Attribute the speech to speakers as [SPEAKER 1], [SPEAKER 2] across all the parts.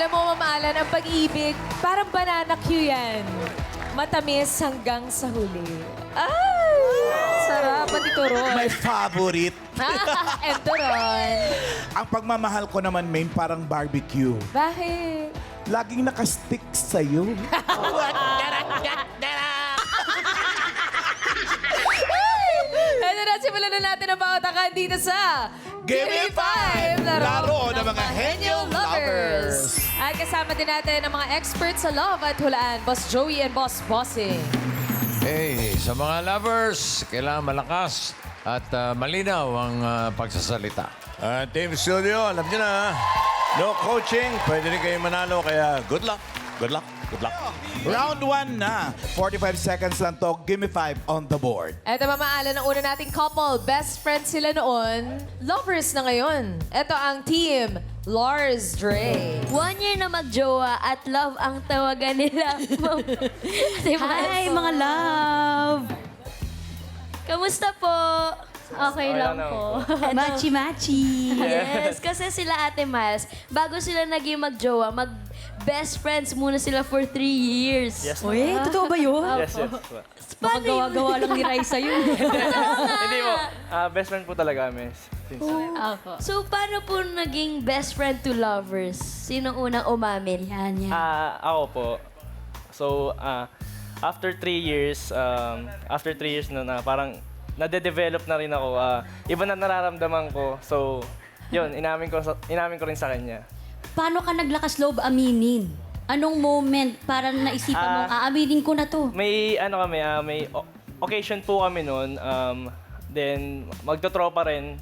[SPEAKER 1] Alam mo, Ma'am Alan, ang pag-ibig, parang banana cue yan. Matamis hanggang sa huli. Ay! Sarap, pati turon.
[SPEAKER 2] My favorite.
[SPEAKER 1] And turon.
[SPEAKER 2] Ang pagmamahal ko naman, main parang barbecue.
[SPEAKER 1] Bakit?
[SPEAKER 2] Laging nakastick sa'yo.
[SPEAKER 1] Ito na, simulan na natin ang pautakan dito sa
[SPEAKER 2] Give Me Five! Laro ng mga henyo lovers.
[SPEAKER 1] At kasama din natin ang mga experts sa love at hulaan, Boss Joey and Boss Bossing.
[SPEAKER 3] Hey, sa mga lovers, kailangan malakas at malinaw ang pagsasalita. Team Studio, alam niyo na, no coaching, pwede rin kayo manalo, kaya good luck, good luck, good luck.
[SPEAKER 2] Round 1 na. 45 seconds lang to. Give me 5 on the board.
[SPEAKER 1] Eto, Mama Alan, ang una nating couple. Best friends sila noon. Lovers na ngayon. Eto ang team, Lars Dre.
[SPEAKER 4] 1 year na magjowa at love ang tawagan nila. Hi, mga love! Kamusta po? Okay lang po.
[SPEAKER 5] Machi-machi.
[SPEAKER 4] Yes, kasi sila Ate Miles, bago sila naging magjowa, mag-best friends muna sila for 3 years.
[SPEAKER 6] Yes,
[SPEAKER 5] Uy, totoo ba yun?
[SPEAKER 6] yes, yes.
[SPEAKER 5] Baka gawa-gawa lang ni Raisa yun.
[SPEAKER 6] Hindi po. Best friend po talaga kami.
[SPEAKER 4] So, paano po naging best friend to lovers? Sino unang umamin?
[SPEAKER 5] Yan.
[SPEAKER 6] Ako po. So, after 3 years, na parang nade-develop na rin ako. Iba na nararamdaman ko. So, yun, inamin ko rin sa kanya.
[SPEAKER 5] Paano ka naglakas loob aminin? Anong moment para naisipan mong aaminin ko na to?
[SPEAKER 6] May may occasion po kami noon. Then magtotropa rin.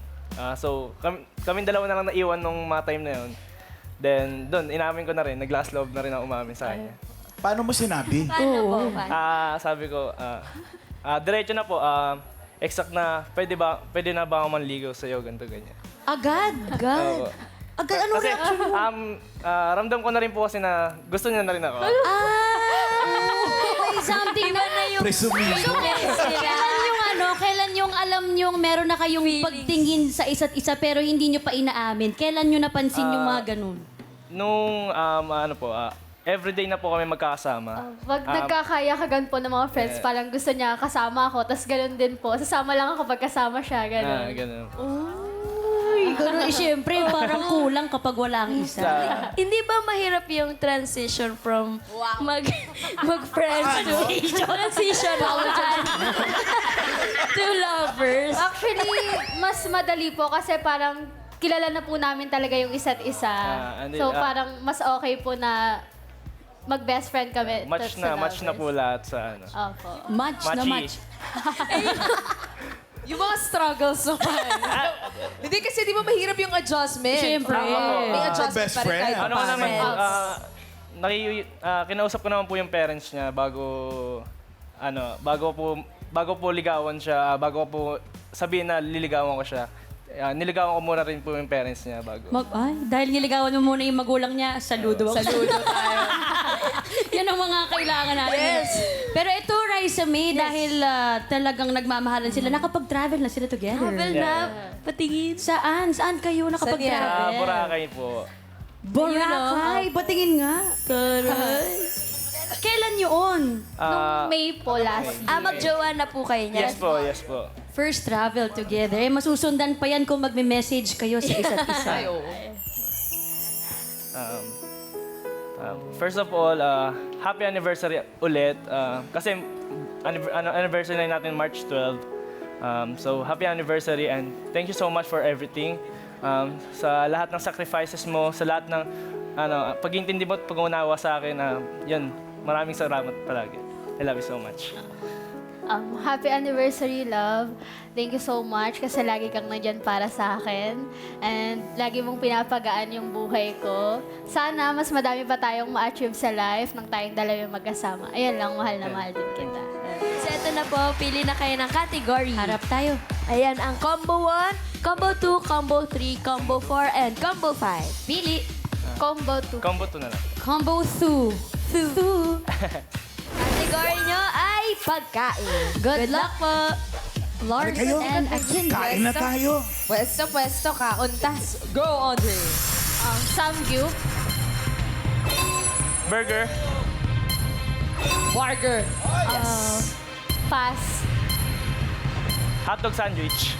[SPEAKER 6] So kami dalawa na lang naiwan nung mga time na yun. Then doon inamin ko na rin, nag-last love na rin ako umamin sa kanya.
[SPEAKER 2] Paano mo sinabi?
[SPEAKER 4] Paano po?
[SPEAKER 6] Sabi ko, diretso na po. Exact na, pwede na ba ako manligaw sa'yo, ganito, ganyan.
[SPEAKER 5] Agad?
[SPEAKER 6] Oo.
[SPEAKER 5] Agad? Anong
[SPEAKER 6] Kasi,
[SPEAKER 5] reaction mo?
[SPEAKER 6] ramdam ko na rin po kasi na gusto niya na rin ako.
[SPEAKER 5] May something na yung...
[SPEAKER 2] Presumido.
[SPEAKER 5] Kailan yung alam nyong meron na kayong pagtingin sa isa't isa pero hindi nyo pa inaamin? Kailan nyo napansin yung mga ganun?
[SPEAKER 6] Nung, everyday na po kami magkakasama.
[SPEAKER 7] Pag nagkakayakagan po ng mga friends, parang gusto niya kasama ako, tapos ganun din po. Sasama lang ako pag kasama siya, ganun.
[SPEAKER 6] Ganun.
[SPEAKER 5] Uy, ganun. Siyempre, parang kulang kapag wala ang isa.
[SPEAKER 4] Hindi ba mahirap yung transition from mag-friends to transition to lovers?
[SPEAKER 7] Actually, mas madali po kasi parang kilala na po namin talaga yung isa't isa. So parang mas okay po na mag-best friend kami.
[SPEAKER 6] Match
[SPEAKER 7] sa
[SPEAKER 6] na po
[SPEAKER 7] lovers.
[SPEAKER 6] lahat sa ano.
[SPEAKER 7] Opo.
[SPEAKER 5] Match na
[SPEAKER 6] Machi.
[SPEAKER 5] match.
[SPEAKER 1] Yung mga struggles naman. Hindi kasi di ba mahirap yung adjustment?
[SPEAKER 5] Siyempre.
[SPEAKER 1] May adjustment
[SPEAKER 2] Best
[SPEAKER 1] pa rin
[SPEAKER 2] friend.
[SPEAKER 1] kahit
[SPEAKER 6] Ano ko naman po,
[SPEAKER 1] friends.
[SPEAKER 6] kinausap ko naman po yung parents niya bago po ligawan siya, bago ko po sabihin na liligawan ko siya. Niligawan ko muna rin po yung parents niya bago.
[SPEAKER 5] Dahil niligawan mo muna yung magulang niya, saludo ako.
[SPEAKER 1] Saludo tayo.
[SPEAKER 5] Yan ang mga kailangan natin.
[SPEAKER 1] Yes.
[SPEAKER 5] Pero ito, Raisa May, dahil talagang nagmamahalan sila, nakapag-travel na sila together.
[SPEAKER 4] Travel na, patingin.
[SPEAKER 5] Saan? Saan kayo
[SPEAKER 6] Sa
[SPEAKER 5] nakapag-travel?
[SPEAKER 6] Boracay po.
[SPEAKER 5] Boracay. Patingin nga. Kailan yun?
[SPEAKER 7] Nung May po last year.
[SPEAKER 4] Magjowa na po kayo niya.
[SPEAKER 6] Yes po.
[SPEAKER 5] First travel together. Masusundan pa yan kung magme-message kayo sa isa't isa.
[SPEAKER 1] Ay, oo.
[SPEAKER 6] First of all, happy anniversary ulit. Kasi anniversary na natin March 12. So happy anniversary and thank you so much for everything. Sa lahat ng sacrifices mo, sa lahat ng pag-intindi mo at pag-unawa sa akin, yun, maraming salamat palagi. I love you so much.
[SPEAKER 7] Happy anniversary, love. Thank you so much kasi lagi kang nandyan para sa akin. And lagi mong pinapagaan yung buhay ko. Sana mas madami pa tayong ma-achieve sa life nang tayong dalawa magkasama. Ayan lang, mahal na mahal din kita.
[SPEAKER 4] So ito na po, pili na kayo ng category.
[SPEAKER 5] Harap tayo.
[SPEAKER 4] Ayan, ang combo 1, combo 2, combo 3, combo 4, and combo 5. Pili.
[SPEAKER 7] Combo 2.
[SPEAKER 6] Combo to na lang.
[SPEAKER 5] Combo 2.
[SPEAKER 4] Category nyo ay pagkain.
[SPEAKER 5] Good luck po.
[SPEAKER 2] Ano kayo?
[SPEAKER 5] and Akin.
[SPEAKER 2] Kain na tayo.
[SPEAKER 1] Pwesto, kauntas. Go, Audrey.
[SPEAKER 7] Samgyup.
[SPEAKER 6] Burger.
[SPEAKER 1] Burger. Yes.
[SPEAKER 7] Pass.
[SPEAKER 6] Hotdog sandwich.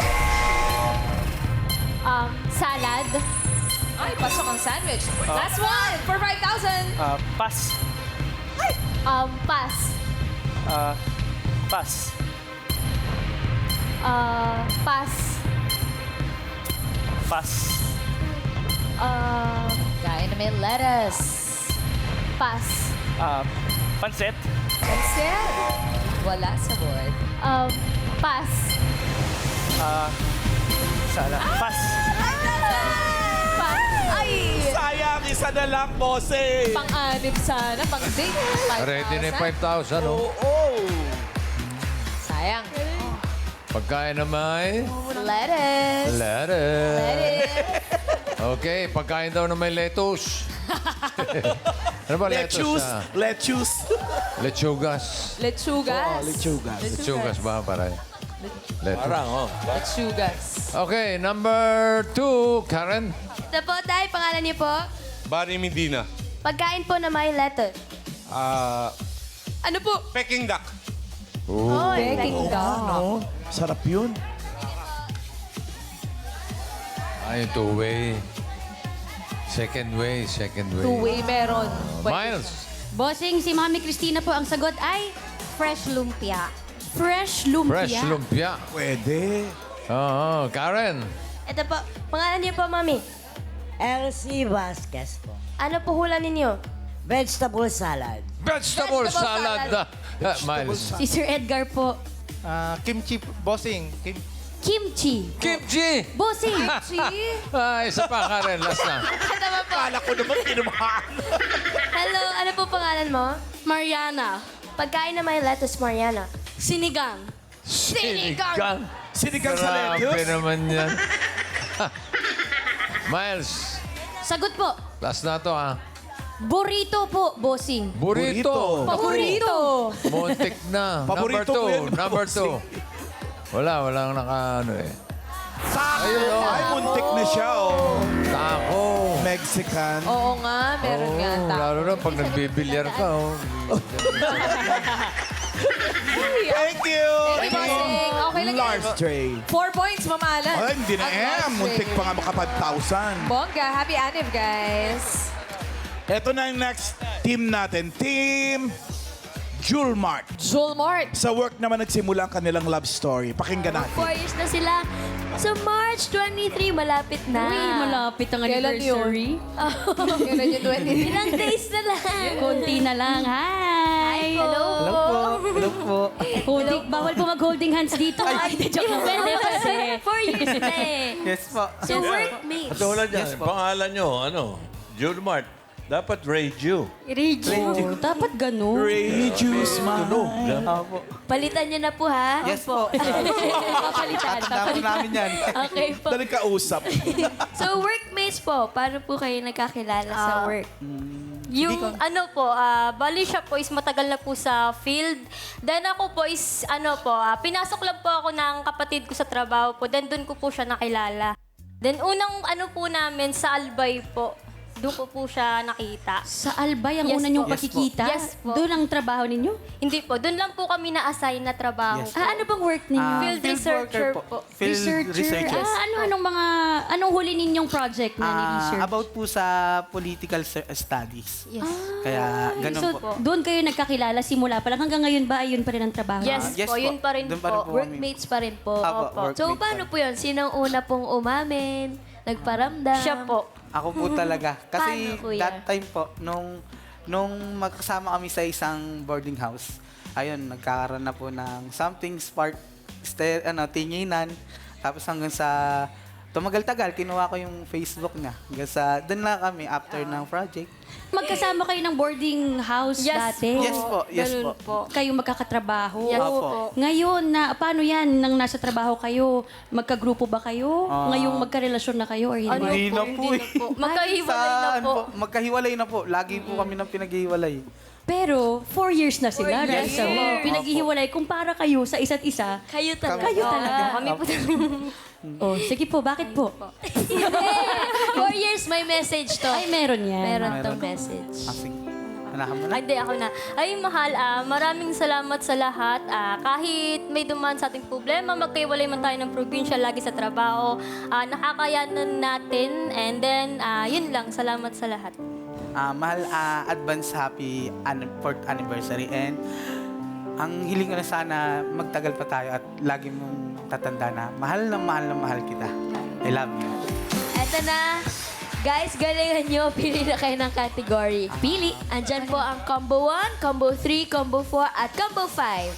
[SPEAKER 7] Salad.
[SPEAKER 1] Ay, pasok ang sandwich. Last one for 5,000.
[SPEAKER 6] Pass.
[SPEAKER 7] Pass.
[SPEAKER 6] Pass.
[SPEAKER 7] Pass.
[SPEAKER 6] Pass.
[SPEAKER 1] Kain na may lettuce.
[SPEAKER 7] Pass.
[SPEAKER 6] Pansit.
[SPEAKER 1] Pansit. Wala sa board.
[SPEAKER 7] Pass.
[SPEAKER 6] Pass.
[SPEAKER 7] Pass. Ay!
[SPEAKER 2] Sayang, isa na lang, bossing.
[SPEAKER 1] Pang-anib sana, pang-date.
[SPEAKER 3] Ready na yung 5,000, oh.
[SPEAKER 1] Sayang.
[SPEAKER 3] Pagkain na may
[SPEAKER 1] Lettuce.
[SPEAKER 3] lettuce. Okay, pagkain daw na may lettuce. Ano ba lettuce?
[SPEAKER 2] Lettuce.
[SPEAKER 3] Lechugas.
[SPEAKER 1] Lechugas.
[SPEAKER 2] Lechugas.
[SPEAKER 3] Lechugas ba, pare? Lettuce.
[SPEAKER 1] Lechugas.
[SPEAKER 3] Okay, number 2, Karen.
[SPEAKER 4] Ito po, tayo, pangalan niyo po?
[SPEAKER 8] Barry Medina.
[SPEAKER 4] Pagkain po na may lettuce. Ano po?
[SPEAKER 8] Peking duck.
[SPEAKER 1] Peking duck.
[SPEAKER 2] Sarap yun.
[SPEAKER 3] Ay, two-way. Second way.
[SPEAKER 1] Two-way meron.
[SPEAKER 3] Miles.
[SPEAKER 5] Bossing, si Mami Christina po, ang sagot ay
[SPEAKER 4] Fresh lumpia.
[SPEAKER 5] fresh lumpia.
[SPEAKER 3] Fresh lumpia.
[SPEAKER 2] Pwede.
[SPEAKER 3] Oo, Karen.
[SPEAKER 4] Ito po, pangalan niyo po, Mami?
[SPEAKER 9] Elsie Vasquez po.
[SPEAKER 4] Ano po hula ninyo?
[SPEAKER 9] Vegetable salad.
[SPEAKER 3] Vegetable salad. Miles.
[SPEAKER 5] Si Sir Edgar po,
[SPEAKER 8] Kimchi bossing.
[SPEAKER 5] kimchi.
[SPEAKER 3] Kimchi.
[SPEAKER 5] Bossing,
[SPEAKER 3] Isa pa, Karen. Last na.
[SPEAKER 2] Kala ko naman kinumahan.
[SPEAKER 4] Hello, ano po pangalan mo?
[SPEAKER 5] Mariana,
[SPEAKER 4] Pagkain na may lettuce, Mariana.
[SPEAKER 5] sinigang.
[SPEAKER 3] Sinigang.
[SPEAKER 2] Sinigang sa
[SPEAKER 3] Grabe
[SPEAKER 2] lettuce.
[SPEAKER 3] naman yan. Miles.
[SPEAKER 5] Sagot po,
[SPEAKER 3] Last na to, ha.
[SPEAKER 5] burrito po, bossing.
[SPEAKER 3] Burrito.
[SPEAKER 1] Paborito.
[SPEAKER 3] Muntik na.
[SPEAKER 2] Paborito ko yan,
[SPEAKER 3] Number
[SPEAKER 2] bossing.
[SPEAKER 3] 2. Walang naka, eh.
[SPEAKER 2] Ayun, oh. Ay, muntik na siya, oh.
[SPEAKER 3] Taco.
[SPEAKER 2] Mexican.
[SPEAKER 1] Oo nga, meron nga.
[SPEAKER 3] Oh,
[SPEAKER 1] Taco.
[SPEAKER 3] lalo na pag nagbibilyar ka, oh.
[SPEAKER 2] Thank you.
[SPEAKER 1] Thank you, bossing. Okay lang yan.
[SPEAKER 2] Large tray.
[SPEAKER 1] 4 points, mamalan.
[SPEAKER 2] Ay, hindi na muntik pa nga makapag 1,000.
[SPEAKER 1] Bongga, happy anniv, guys.
[SPEAKER 2] Ito na yung next team natin. Team Julmart.
[SPEAKER 1] Julmart.
[SPEAKER 2] Sa work naman nagsimula ang kanilang love story. Pakinggan natin.
[SPEAKER 4] 4 years na sila. So, March 23, malapit na.
[SPEAKER 5] Uy, malapit ang
[SPEAKER 1] Kailan
[SPEAKER 5] anniversary.
[SPEAKER 1] Kailan yung 20?
[SPEAKER 4] Ilang days na lang.
[SPEAKER 5] Konti na lang. Hi!
[SPEAKER 4] Hello.
[SPEAKER 8] Hello po.
[SPEAKER 5] Holding, bawal po mag-holding hands dito. Ay, joke lang. Pwede kasi.
[SPEAKER 4] 4 years na eh.
[SPEAKER 8] Yes po.
[SPEAKER 4] So, workmates.
[SPEAKER 3] Tulad yan, pangalan nyo, Julmart. Dapat Radio.
[SPEAKER 5] Oh, dapat ganun.
[SPEAKER 2] Ray Juice, man.
[SPEAKER 4] Palitan niyo na po, ha?
[SPEAKER 8] Yes po.
[SPEAKER 5] Papalitan.
[SPEAKER 8] Tatandaan namin yan.
[SPEAKER 4] Okay po.
[SPEAKER 2] Dali ka usap.
[SPEAKER 4] So, workmates po, paano po kayo nagkakilala sa work?
[SPEAKER 10] Yung ano po, bali siya po is matagal na po sa field. Then ako po is pinasok lang po ako ng kapatid ko sa trabaho po. Then doon ko po siya nakilala. Then unang ano po namin sa Albay po. Doon ko po siya nakita.
[SPEAKER 5] Sa Albay, ang
[SPEAKER 10] Yes
[SPEAKER 5] una
[SPEAKER 10] po.
[SPEAKER 5] niyong
[SPEAKER 10] Yes
[SPEAKER 5] pakikita?
[SPEAKER 10] po. Yes po.
[SPEAKER 5] Doon ang trabaho ninyo?
[SPEAKER 10] Hindi po, doon lang po kami na-assign na trabaho.
[SPEAKER 8] Yes.
[SPEAKER 10] po.
[SPEAKER 5] Ano bang work ninyo?
[SPEAKER 10] Field researcher po.
[SPEAKER 8] Field researcher.
[SPEAKER 5] Anong huli ninyong project na ni-research?
[SPEAKER 8] About po sa political studies.
[SPEAKER 10] Yes.
[SPEAKER 8] Kaya ganun
[SPEAKER 5] So,
[SPEAKER 8] po.
[SPEAKER 5] doon kayo nagkakilala simula pa lang. Hanggang ngayon ba, ayun pa rin ang trabaho?
[SPEAKER 10] Yes,
[SPEAKER 8] Yes
[SPEAKER 10] po,
[SPEAKER 8] po.
[SPEAKER 10] yun pa rin
[SPEAKER 8] Doon
[SPEAKER 10] po.
[SPEAKER 8] pa rin po.
[SPEAKER 4] Workmates pa rin po.
[SPEAKER 8] Apo,
[SPEAKER 4] So,
[SPEAKER 8] workmate
[SPEAKER 4] paano
[SPEAKER 8] pa.
[SPEAKER 4] po yun? Sinong una pong umamin? Nagparamdam?
[SPEAKER 10] Siya po.
[SPEAKER 8] Ako po talaga. Kasi
[SPEAKER 4] Paano, kuya?
[SPEAKER 8] that time po, nung magkasama kami sa isang boarding house, ayun, nagkakaroon na po ng something spark, tinginan. Tapos hanggang sa tumagal-tagal, kinuha ko yung Facebook niya. Hanggang sa, doon na kami after ng project.
[SPEAKER 5] Magkasama kayo ng boarding house
[SPEAKER 10] Yes
[SPEAKER 5] dati?
[SPEAKER 8] Yes po, yes
[SPEAKER 10] Ganun
[SPEAKER 8] po.
[SPEAKER 5] Kayo magkakatrabaho?
[SPEAKER 10] Yes
[SPEAKER 8] Opo.
[SPEAKER 10] po.
[SPEAKER 5] Ngayon, paano yan? Nang nasa trabaho kayo, magkagrupo ba kayo? Ngayong magkarelasyon na kayo or hindi?
[SPEAKER 10] Ano
[SPEAKER 8] Hindi
[SPEAKER 10] po,
[SPEAKER 8] na po
[SPEAKER 10] hindi
[SPEAKER 8] eh.
[SPEAKER 10] na po. Magkahiwalay na
[SPEAKER 8] Saan
[SPEAKER 10] po.
[SPEAKER 8] Magkahiwalay na po. Lagi po kami nang pinaghiwalay.
[SPEAKER 5] Pero, 4 years na sila.
[SPEAKER 10] 4 years.
[SPEAKER 5] Reza. Pinaghihiwalay. Kumpara kayo sa isa't isa.
[SPEAKER 4] Kayo talaga.
[SPEAKER 5] Kayo talaga.
[SPEAKER 10] Kami po.
[SPEAKER 5] Oh, sige po, bakit po?
[SPEAKER 4] 4 years, may message to.
[SPEAKER 5] Ay, meron yan.
[SPEAKER 4] Meron tong message.
[SPEAKER 8] Sige. Anahan mo na.
[SPEAKER 10] Ay, hindi, ako na. Ay, mahal, maraming salamat sa lahat. Kahit may dumaan sa ating problema, magkaiwalay man tayo ng probinsya, lagi sa trabaho, nakakayanan natin. And then, yun lang, salamat sa lahat.
[SPEAKER 8] Mahal, advance happy 4th anniversary. And ang hiling ko na sana magtagal pa tayo at lagi mong tatanda na mahal na mahal kita. I love you.
[SPEAKER 4] Eto na. Guys, galingan nyo. Pili na kayo ng category. Pili. Andyan po ang combo 1, combo 3, combo 4, at combo 5.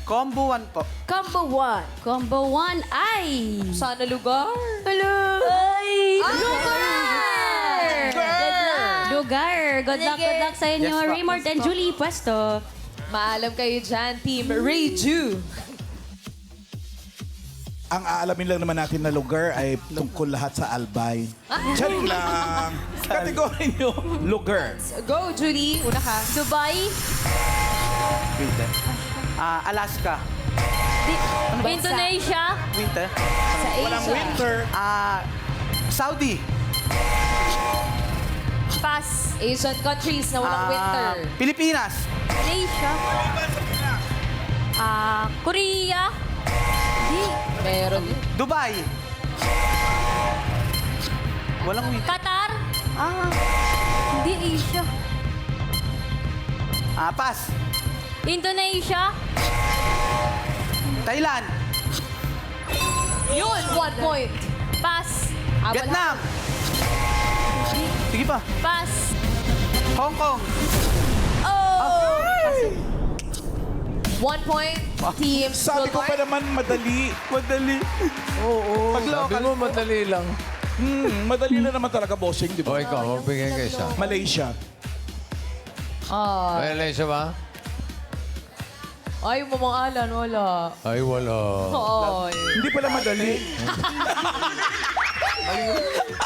[SPEAKER 8] Combo 1 po.
[SPEAKER 4] Combo 1.
[SPEAKER 5] Combo 1 ay...
[SPEAKER 1] Sana lugar.
[SPEAKER 4] Hello! Ay!
[SPEAKER 5] Lugar. Good luck sa inyo,
[SPEAKER 8] Yes, po.
[SPEAKER 5] Raymond and Julie Puesto.
[SPEAKER 1] Maalam kayo dyan, Team Reju.
[SPEAKER 2] Ang aalamin lang naman natin na lugar ay tungkol lahat sa Albay. Charing lang. Kategory nyo, lugar.
[SPEAKER 1] Go, Julie. Una ka.
[SPEAKER 4] Dubai,
[SPEAKER 8] Winter. Alaska.
[SPEAKER 10] Indonesia,
[SPEAKER 8] Winter.
[SPEAKER 1] Sa
[SPEAKER 2] Walang
[SPEAKER 1] Asia.
[SPEAKER 2] winter.
[SPEAKER 8] Saudi.
[SPEAKER 10] pass.
[SPEAKER 1] Asian countries na walang winter.
[SPEAKER 8] Pilipinas.
[SPEAKER 10] Malaysia, Korea,
[SPEAKER 1] Meron.
[SPEAKER 8] Dubai. Walang winter.
[SPEAKER 10] Qatar, hindi Asia,
[SPEAKER 8] Pass.
[SPEAKER 10] Indonesia,
[SPEAKER 8] Thailand.
[SPEAKER 1] Yun, 1 point.
[SPEAKER 10] pass,
[SPEAKER 8] Vietnam. Sige pa.
[SPEAKER 10] pass.
[SPEAKER 8] Hong Kong.
[SPEAKER 1] 1 point. Team
[SPEAKER 2] Sabi ko pa naman madali. Madali. Oo. Pag
[SPEAKER 3] Sabi
[SPEAKER 2] local,
[SPEAKER 3] mo, madali lang.
[SPEAKER 2] madali na naman talaga bossing, di
[SPEAKER 3] O
[SPEAKER 2] ba?
[SPEAKER 3] ikaw, magbigay ka isa.
[SPEAKER 2] Malaysia.
[SPEAKER 1] Ah.
[SPEAKER 3] May Malaysia ba?
[SPEAKER 1] Ay, mamang-alan, wala.
[SPEAKER 3] Ay, wala.
[SPEAKER 1] Ay.
[SPEAKER 2] Hindi pala madali.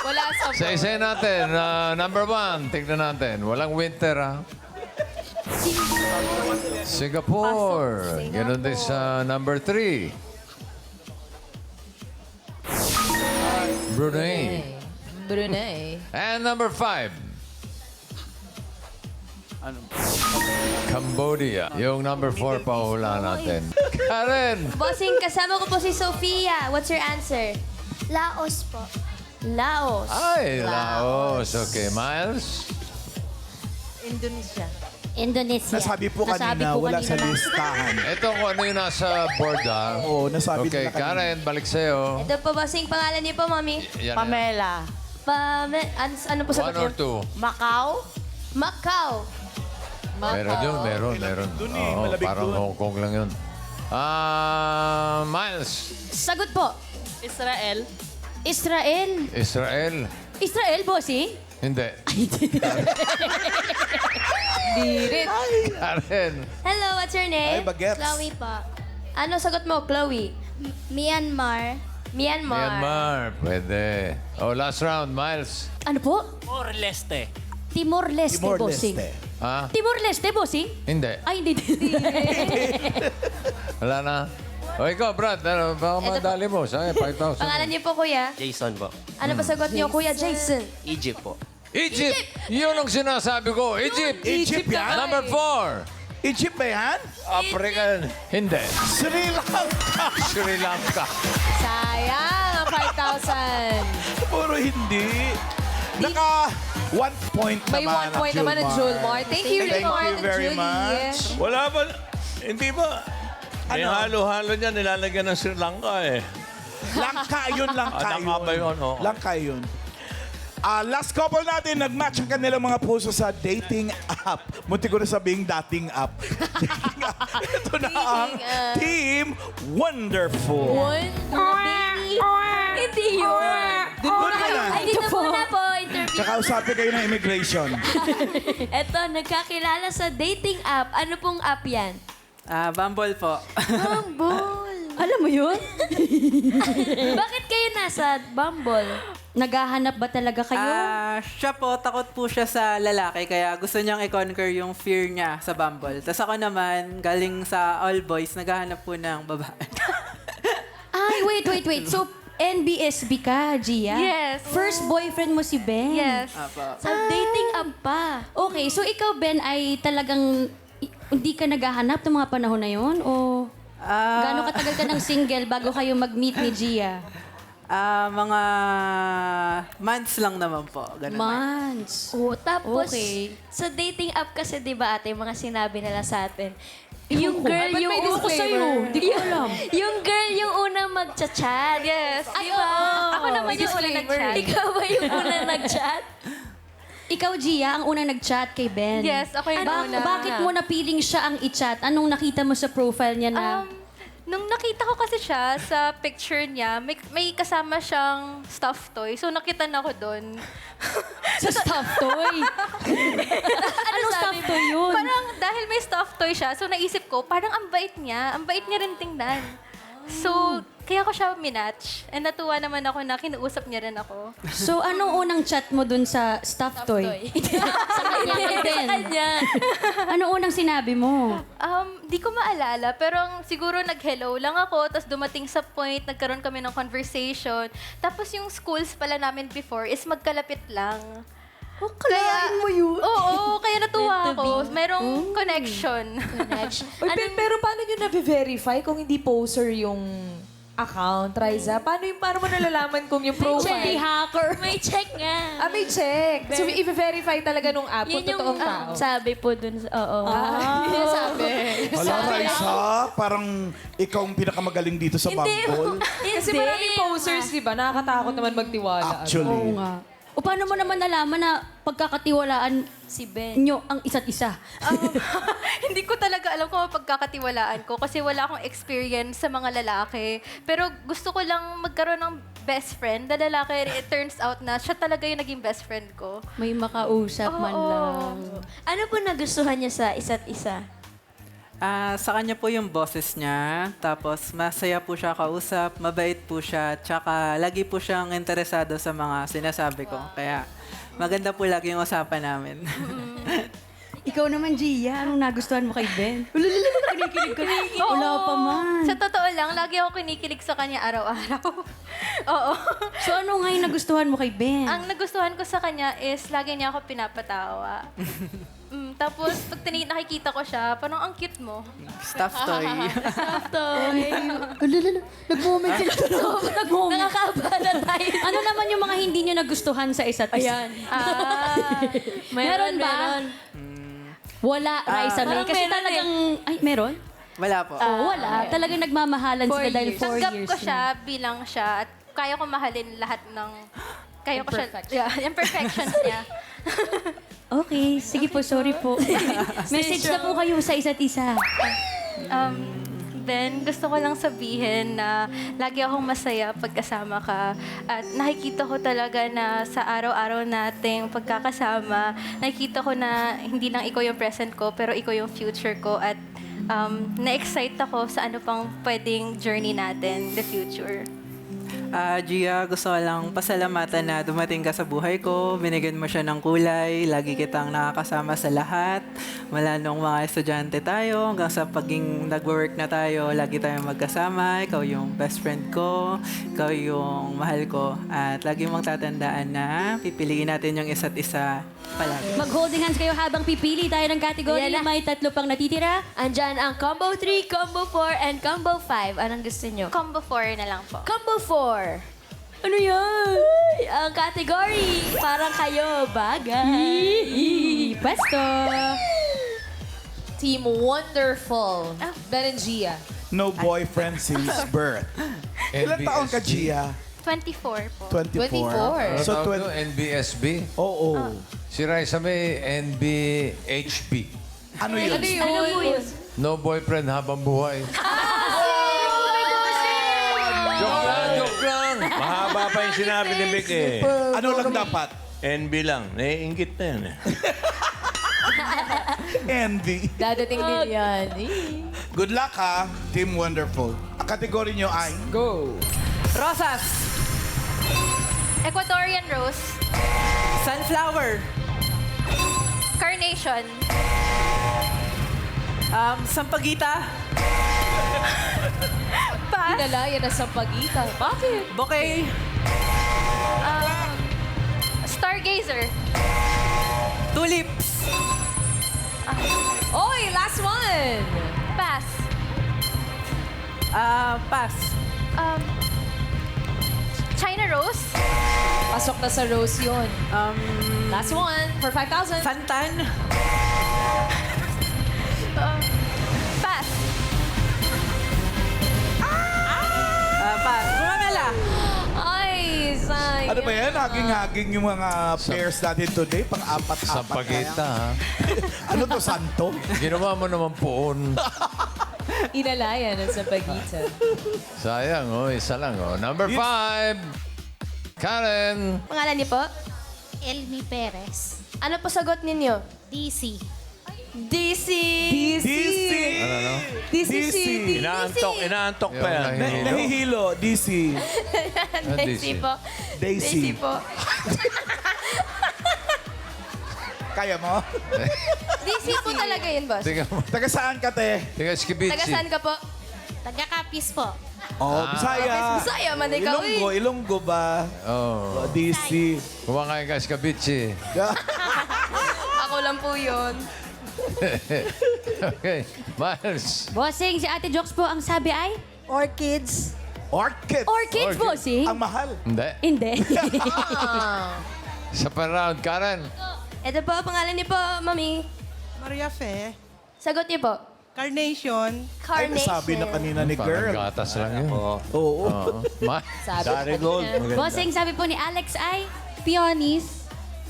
[SPEAKER 1] Wala sa...
[SPEAKER 3] Sa isa natin, number 1, tignan natin. Walang winter, ha? Singapore. Ganon din sa number 3. Brunei.
[SPEAKER 1] Brunei.
[SPEAKER 3] And number 5.
[SPEAKER 8] Ano?
[SPEAKER 3] Cambodia. Yung number 4 pa hula natin. Karen!
[SPEAKER 4] Bossing, kasama ko po si Sofia. What's your answer?
[SPEAKER 10] Laos po.
[SPEAKER 4] Laos.
[SPEAKER 3] Ay, Laos. Okay, Miles?
[SPEAKER 5] Indonesia.
[SPEAKER 2] Nasabi po
[SPEAKER 5] Nasabi
[SPEAKER 2] kanina,
[SPEAKER 5] po
[SPEAKER 2] wala
[SPEAKER 5] kanina
[SPEAKER 2] sa
[SPEAKER 5] na.
[SPEAKER 2] listahan.
[SPEAKER 3] Ito kung ano yung nasa board, ha?
[SPEAKER 2] Oo, nasabi
[SPEAKER 3] Okay,
[SPEAKER 2] nila kanina.
[SPEAKER 3] Karen, balik sa'yo.
[SPEAKER 4] Ito po, bossing, pangalan niyo po, mami.
[SPEAKER 3] Yan,
[SPEAKER 9] Pamela.
[SPEAKER 4] Ano po sagot
[SPEAKER 3] 1 or
[SPEAKER 4] niyo?
[SPEAKER 3] 2?
[SPEAKER 9] Macau.
[SPEAKER 4] Macau.
[SPEAKER 3] Meron yun, meron.
[SPEAKER 2] Dun eh,
[SPEAKER 3] Oo,
[SPEAKER 2] malabig
[SPEAKER 3] parang
[SPEAKER 2] dun.
[SPEAKER 3] Hong Kong lang yun. Miles.
[SPEAKER 5] Sagot po.
[SPEAKER 10] Israel.
[SPEAKER 5] Israel.
[SPEAKER 3] Israel.
[SPEAKER 5] Israel, bossing?
[SPEAKER 3] Hindi.
[SPEAKER 1] Birit.
[SPEAKER 3] Karen.
[SPEAKER 4] Hello, what's your
[SPEAKER 2] Ay,
[SPEAKER 4] name?
[SPEAKER 2] bagets.
[SPEAKER 10] Chloe po.
[SPEAKER 4] Ano sagot mo, Chloe?
[SPEAKER 10] Myanmar.
[SPEAKER 4] Myanmar.
[SPEAKER 3] Myanmar. Pwede. Oh, last round, Miles.
[SPEAKER 5] Ano po?
[SPEAKER 6] Timor-Leste.
[SPEAKER 5] Timor-Leste, bossing.
[SPEAKER 2] Timor-Leste.
[SPEAKER 3] Ha?
[SPEAKER 5] Timor-Leste, bossing?
[SPEAKER 3] Hindi.
[SPEAKER 5] Ay, hindi.
[SPEAKER 3] Wala na. O ikaw, Brad, ano, baka madali mo. Sa'yo, 5,000.
[SPEAKER 4] Pangalan niyo po, kuya?
[SPEAKER 6] Jason po.
[SPEAKER 4] Ano ba sagot niyo, kuya Jason?
[SPEAKER 6] Egypt po.
[SPEAKER 3] Egypt! Yun ang sinasabi ko. Egypt!
[SPEAKER 2] Egypt yan?
[SPEAKER 3] Number 4.
[SPEAKER 2] Egypt ba yan?
[SPEAKER 3] African. Hindi.
[SPEAKER 2] Sri Lanka.
[SPEAKER 3] Sri Lanka.
[SPEAKER 1] Sayang ang 5,000.
[SPEAKER 2] Puro hindi. Naka 1 point
[SPEAKER 1] May
[SPEAKER 2] naman
[SPEAKER 1] 1 point naman ang Julmar. Thank you,
[SPEAKER 2] Thank
[SPEAKER 1] Julmar
[SPEAKER 2] you
[SPEAKER 1] and
[SPEAKER 2] very
[SPEAKER 1] Julie.
[SPEAKER 2] much.
[SPEAKER 3] Wala ba? Hindi ba? May halo-halo niya, nilalagyan ng Sri Lanka eh.
[SPEAKER 2] Langka yun, langka
[SPEAKER 3] Langka ba yun? Oo.
[SPEAKER 2] Langka yun. Last couple natin, nag-match ang kanilang mga puso sa dating app. Munti ko na sabing dating app. Dating app. Ito na ang Team Wonderful.
[SPEAKER 4] Hindi yun.
[SPEAKER 2] Doon ka na.
[SPEAKER 4] Ay, dito muna po, interview.
[SPEAKER 2] Tsaka usapin kayo ng immigration.
[SPEAKER 4] Eto, nagkakilala sa dating app. Ano pong app yan?
[SPEAKER 8] Bumble po.
[SPEAKER 5] Alam mo yun?
[SPEAKER 4] Bakit kayo nasa Bumble?
[SPEAKER 5] Naghahanap ba talaga kayo?
[SPEAKER 11] Siya po, takot po siya sa lalaki, kaya gusto niyang i-conquer yung fear niya sa Bumble. Tapos ako naman, galing sa all boys, naghahanap po ng babae.
[SPEAKER 5] Ay, wait. So, NBSB ka, Gia?
[SPEAKER 10] Yes.
[SPEAKER 5] First boyfriend mo si Ben?
[SPEAKER 10] Yes.
[SPEAKER 11] Apo.
[SPEAKER 4] Sa dating
[SPEAKER 5] up pa. Okay, so ikaw, Ben, ay talagang hindi ka naghahanap ng mga panahon na yon? O gaano katagal ka ng single bago kayo mag-meet ni Gia?
[SPEAKER 11] Mga months lang naman po. Ganun.
[SPEAKER 5] Months.
[SPEAKER 4] Oh, tapos,
[SPEAKER 5] Okay.
[SPEAKER 4] sa dating app kasi, di ba ate, mga sinabi nila sa atin, yung girl
[SPEAKER 1] Ba't
[SPEAKER 4] yung
[SPEAKER 1] may disclaimer?
[SPEAKER 5] Di ko alam.
[SPEAKER 4] yung girl yung unang magchat-chat.
[SPEAKER 10] Yes.
[SPEAKER 4] Di ba?
[SPEAKER 10] Ako naman yung una nag-chat.
[SPEAKER 4] Ikaw ba yung unang nag-chat?
[SPEAKER 5] Ikaw, Gia, ang unang nag-chat kay Ben.
[SPEAKER 10] Yes, ako yung una.
[SPEAKER 5] Bakit mo napiling siya ang i-chat? Anong nakita mo sa profile niya na...
[SPEAKER 10] Nung nakita ko kasi siya sa picture niya, may kasama siyang stuffed toy. So nakita na ako doon.
[SPEAKER 5] sa stuffed toy? Anong stuffed toy yun?
[SPEAKER 10] Parang dahil may stuffed toy siya, so naisip ko, parang ang bait niya. Ang bait niya rin tingnan. So, kaya ko siya minatch. And natuwa naman ako na kinuusap niya rin ako.
[SPEAKER 5] So, anong unang chat mo dun sa stuffed toy? sa kanya, kay Ben. Anong unang sinabi mo?
[SPEAKER 10] Di ko maalala, pero siguro nag-hello lang ako, tapos dumating sa point, nagkaroon kami ng conversation. Tapos yung schools pala namin before is magkalapit lang.
[SPEAKER 5] Kalain mo yun?
[SPEAKER 10] Oo, kaya natuwa ako. Merong connection.
[SPEAKER 1] Uy, pero paano nyo na-verify kung hindi poser yung account, Riza? Paano mo nalalaman kung yung profile?
[SPEAKER 5] hacker.
[SPEAKER 4] May check nga.
[SPEAKER 1] May check. So, i-verify talaga nung app kung
[SPEAKER 4] Yun yung
[SPEAKER 1] totoong tao.
[SPEAKER 4] sabi po dun. Oo.
[SPEAKER 1] Sabi.
[SPEAKER 2] Hala, Raisa, parang ikaw ang pinakamagaling dito sa Bumble.
[SPEAKER 1] Kasi maraming posers, di ba? Nakakatakot naman magtiwala.
[SPEAKER 2] Actually.
[SPEAKER 5] nga. O paano mo naman nalaman na pagkakatiwalaan
[SPEAKER 4] Si Ben.
[SPEAKER 5] nyo ang isa't isa?
[SPEAKER 10] Hindi ko talaga alam kung pagkakatiwalaan ko kasi wala akong experience sa mga lalaki. Pero gusto ko lang magkaroon ng best friend na lalaki. It turns out na siya talaga yung naging best friend ko.
[SPEAKER 5] May makausap man lang.
[SPEAKER 4] Ano po nagustuhan niya sa isa't isa?
[SPEAKER 11] Sa kanya po yung boses niya, tapos masaya po siya kausap, mabait po siya, tsaka lagi po siyang interesado sa mga sinasabi ko. Kaya maganda po lagi yung usapan namin.
[SPEAKER 5] Ikaw naman, Gia, anong nagustuhan mo kay Ben? Kinikilig ka. Wala pa man.
[SPEAKER 10] Sa totoo lang, lagi ako kinikilig sa kanya araw-araw. Oo.
[SPEAKER 5] So ano nga yung nagustuhan mo kay Ben?
[SPEAKER 10] Ang nagustuhan ko sa kanya is lagi niya ako pinapatawa. Tapos, pag nakikita ko siya, parang ang cute mo.
[SPEAKER 11] Stuffed toy.
[SPEAKER 5] Nag-moment sila. Nag-moment.
[SPEAKER 4] Nakakabala tayo.
[SPEAKER 5] Ano naman yung mga hindi nyo nagustuhan sa isa't isa?
[SPEAKER 4] Ayan.
[SPEAKER 5] Meron ba? Wala, Raisa May.
[SPEAKER 4] parang
[SPEAKER 5] Kasi
[SPEAKER 4] meron
[SPEAKER 5] talagang... Ay, meron?
[SPEAKER 11] Wala po.
[SPEAKER 5] Wala. Talagang nagmamahalan sila dahil 4
[SPEAKER 10] Tanggap
[SPEAKER 5] years
[SPEAKER 10] ko siya bilang siya at kaya ko mahalin lahat ng... Kaya ko siya... Yeah, imperfections niya.
[SPEAKER 5] Okay, sige po, sorry po. Message na po kayo sa isa't isa.
[SPEAKER 10] Ben, gusto ko lang sabihin na lagi akong masaya pagkasama ka. At nakikita ko talaga na sa araw-araw nating pagkakasama, nakikita ko na hindi lang ikaw yung present ko, pero ikaw yung future ko. At na-excite ako sa ano pang pwedeng journey natin, the future.
[SPEAKER 11] Gia, gusto ko lang pasalamatan na dumating ka sa buhay ko. Binigyan mo siya ng kulay. Lagi kitang nakakasama sa lahat. Mula nung mga estudyante tayo hanggang sa paging nag-work na tayo, lagi tayong magkasama. Ikaw yung best friend ko. Ikaw yung mahal ko. At lagi mong tatandaan na pipiliin natin yung isa't isa palagi.
[SPEAKER 5] Mag-holding hands kayo habang pipili tayo ng category.
[SPEAKER 4] Yan na.
[SPEAKER 5] May 3 pang natitira.
[SPEAKER 4] Andyan ang Combo 3, Combo 4, and Combo 5. Anong gusto nyo?
[SPEAKER 10] Combo 4 na lang po.
[SPEAKER 4] Combo 4. Ano yan? Ang category. Parang kayo, bagay.
[SPEAKER 5] Pwesto.
[SPEAKER 1] Team Wonderful. Ben and Gia.
[SPEAKER 2] No boyfriend since birth. Ilan taon ka, Gia?
[SPEAKER 10] 24 po.
[SPEAKER 2] 24. So,
[SPEAKER 3] So, NBSB?
[SPEAKER 2] Oo.
[SPEAKER 3] Si Raisa May, NBHB.
[SPEAKER 2] Ano yun?
[SPEAKER 3] No boyfriend habang buhay. Joke lang.
[SPEAKER 12] Mahaba pa yung sinabi ni Vic eh.
[SPEAKER 2] Ano lang dapat?
[SPEAKER 12] NB lang. Naiingit na yan eh.
[SPEAKER 2] Envy.
[SPEAKER 1] Dadating din yan.
[SPEAKER 2] Good luck ha, Team Wonderful. Ang kategory nyo ay...
[SPEAKER 1] Go.
[SPEAKER 11] Rosas!
[SPEAKER 10] Ecuadorian rose.
[SPEAKER 11] Sunflower!
[SPEAKER 10] Carnation.
[SPEAKER 11] Sampagita!
[SPEAKER 10] Pass.
[SPEAKER 1] Pinalaya na sa pagitan. Bakit?
[SPEAKER 11] Bouquet!
[SPEAKER 10] Stargazer.
[SPEAKER 11] Tulips.
[SPEAKER 1] Oy, last one.
[SPEAKER 10] Pass.
[SPEAKER 11] Pass.
[SPEAKER 10] China Rose.
[SPEAKER 1] Pasok na sa rose yun. Last one for 5,000.
[SPEAKER 11] Santan.
[SPEAKER 10] Pass.
[SPEAKER 11] Pass. Gumamela.
[SPEAKER 1] Ay, sayang.
[SPEAKER 2] Ano ba yan? Haging-haging yung mga pairs natin today. Pang-apat-apat.
[SPEAKER 3] Sampagita, ha?
[SPEAKER 2] Ano to, santo?
[SPEAKER 3] Ginawa mo naman poon.
[SPEAKER 1] Inalayan ang sampagitan.
[SPEAKER 3] Sayang, oh. Isa lang, oh. Number 5. Karen.
[SPEAKER 10] Pangalan niyo po?
[SPEAKER 7] Elmi Perez.
[SPEAKER 10] Ano po sagot ninyo?
[SPEAKER 7] DC.
[SPEAKER 10] DC.
[SPEAKER 1] DC.
[SPEAKER 3] Ano?
[SPEAKER 1] DC City.
[SPEAKER 12] Inaantok pa yan.
[SPEAKER 2] Nahihilo, DC.
[SPEAKER 10] DC po.
[SPEAKER 2] Daisy.
[SPEAKER 10] DC po.
[SPEAKER 2] Kaya mo?
[SPEAKER 10] DC po talaga yun, boss.
[SPEAKER 3] Tiga mo.
[SPEAKER 2] Taga saan ka, te?
[SPEAKER 3] Tiga Skibitsi.
[SPEAKER 10] Taga saan ka po?
[SPEAKER 7] Taga-Kapis po.
[SPEAKER 2] Oh, Bisaya.
[SPEAKER 10] Bisaya, man ikaw eh.
[SPEAKER 2] Ilonggo ba?
[SPEAKER 3] Oh.
[SPEAKER 2] DC.
[SPEAKER 3] Kumakain ka Skibitsi.
[SPEAKER 10] Ako lang po yun.
[SPEAKER 3] Okay. Miles.
[SPEAKER 5] Bossing, si Ate Jokes po ang sabi ay?
[SPEAKER 9] Orchids.
[SPEAKER 2] Orchid.
[SPEAKER 5] Orchids, bossing?
[SPEAKER 2] Ang mahal.
[SPEAKER 3] Hindi.
[SPEAKER 5] Hindi.
[SPEAKER 3] Sa round, Karen.
[SPEAKER 10] Ito po, pangalan niyo po, Mami.
[SPEAKER 11] Maria Fe.
[SPEAKER 10] Sagot niyo po.
[SPEAKER 11] Carnation.
[SPEAKER 2] Ay, nasabi na kanina ni girl.
[SPEAKER 3] Parang gatas lang yun.
[SPEAKER 2] Oo.
[SPEAKER 3] Oo.
[SPEAKER 12] Dari Gold. Maganda.
[SPEAKER 5] Bossing, sabi po ni Alex ay? Peonies.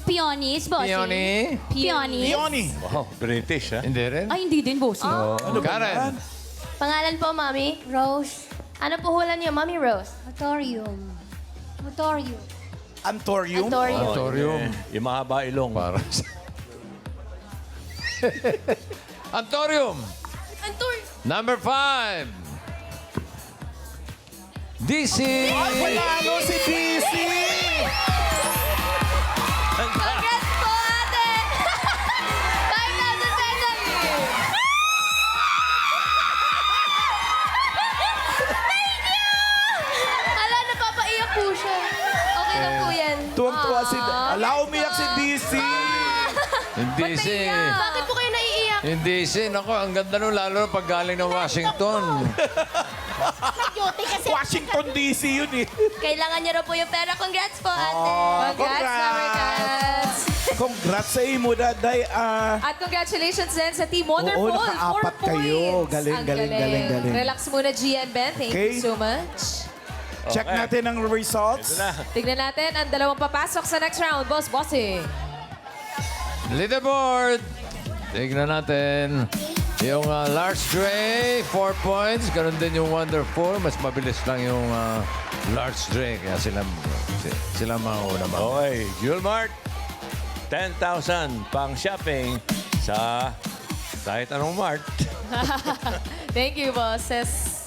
[SPEAKER 5] Peonies, bossing.
[SPEAKER 3] Peony.
[SPEAKER 5] Peonies.
[SPEAKER 2] Leonie.
[SPEAKER 12] Wow, British, ha?
[SPEAKER 3] Hindi rin.
[SPEAKER 5] Ay, hindi din, bossing.
[SPEAKER 2] Ano ba
[SPEAKER 3] Karen.
[SPEAKER 2] yan?
[SPEAKER 10] Pangalan po, Mami.
[SPEAKER 7] Rose.
[SPEAKER 10] Ano po hula niyo, Mami Rose?
[SPEAKER 7] Motorium. Motorium.
[SPEAKER 2] Antorium.
[SPEAKER 10] Antorium.
[SPEAKER 3] Antorium.
[SPEAKER 12] Yung mahaba ilong.
[SPEAKER 3] Para Antorium.
[SPEAKER 10] Antorium.
[SPEAKER 3] Number 5. DC.
[SPEAKER 2] Panalo si DC!
[SPEAKER 10] Congrats po, ate! 5,000 pesos! Thank you! Ala, napapaiyak po siya. Okay lang po yan.
[SPEAKER 2] Tuwang-tuwa si... Ala, umiyak si DC!
[SPEAKER 3] Hindi si...
[SPEAKER 10] Bakit po kayo naiiyak?
[SPEAKER 3] Hindi si... Nako, ang ganda nun lalo pag galing ng Washington.
[SPEAKER 2] Washington DC yun eh.
[SPEAKER 10] Kailangan niyo raw po yung pera. Congrats po, ate!
[SPEAKER 1] Congrats, Summer Cats.
[SPEAKER 2] Congrats sa imo, daday.
[SPEAKER 1] At congratulations din sa Team Wonderful.
[SPEAKER 2] Oo, nakaapat
[SPEAKER 1] 4
[SPEAKER 2] kayo.
[SPEAKER 1] points.
[SPEAKER 2] Galing,
[SPEAKER 1] Ang
[SPEAKER 2] galing.
[SPEAKER 1] Relax muna, Gia and Ben. Thank
[SPEAKER 2] Okay.
[SPEAKER 1] you so much.
[SPEAKER 2] Check natin ang results.
[SPEAKER 1] Tignan natin ang dalawang papasok sa next round. Bossing.
[SPEAKER 3] Leaderboard. Tignan natin. Yung Lars Dre, 4 points. Ganun din yung Wonderful. Mas mabilis lang yung Lars Dre. Kaya sila mauna ba?
[SPEAKER 12] Okay, Julmart. 10,000 pang shopping sa kahit anong mart.
[SPEAKER 1] Thank you, bosses.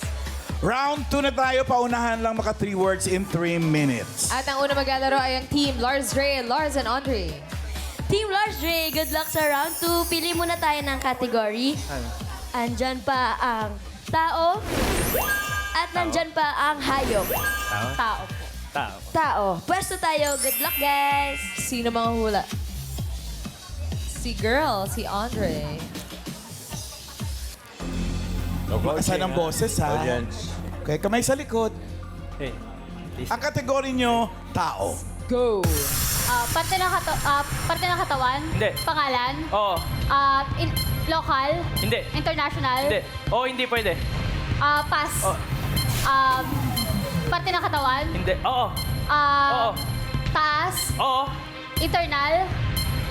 [SPEAKER 2] Round 2 na tayo. Paunahan lang maka 3 words in 3 minutes.
[SPEAKER 1] At ang una maglalaro ay ang Team Lars Dre, Lars and Andre.
[SPEAKER 4] Team Lars Dre, good luck sa round 2. Pili muna tayo ng category. Andyan pa ang tao. At nandyan pa ang hayop. Tao. Tao. Pwesto tayo. Good luck, guys.
[SPEAKER 1] Sino mga hula? Si girl, si Andre.
[SPEAKER 2] Asan ang boses, ha?
[SPEAKER 12] Audience.
[SPEAKER 2] Okay, kamay sa likod.
[SPEAKER 6] Hey.
[SPEAKER 2] Ang kategory nyo, tao.
[SPEAKER 1] Go!
[SPEAKER 7] Parte ng katawan?
[SPEAKER 6] Hindi.
[SPEAKER 7] Pangalan?
[SPEAKER 6] Oo.
[SPEAKER 7] Local?
[SPEAKER 6] Hindi.
[SPEAKER 7] International?
[SPEAKER 6] Hindi. Oo, hindi pwede.
[SPEAKER 7] Pass.
[SPEAKER 6] Oh.
[SPEAKER 7] Parte ng katawan?
[SPEAKER 6] Hindi. Oo. Oo.
[SPEAKER 7] Taas?
[SPEAKER 6] Oo.
[SPEAKER 7] Internal?